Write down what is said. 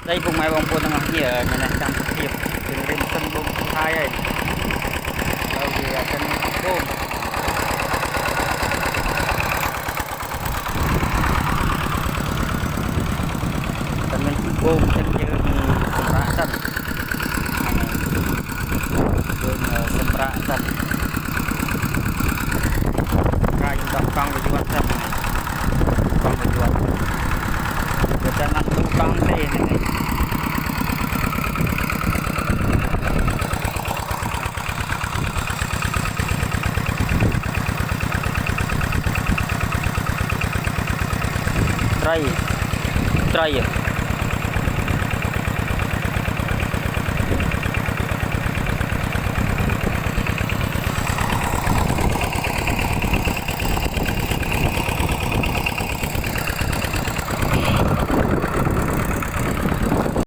đây vùng mai bông buôn đang nghỉ ở nhà này trong hiệp từ đêm sân bông hai ấy đầu thì sân bông sân bên bông sân chơi sân rạ sân đường sân rạ sân cái đọc con về jual sân con về jual kita nak tukang ni try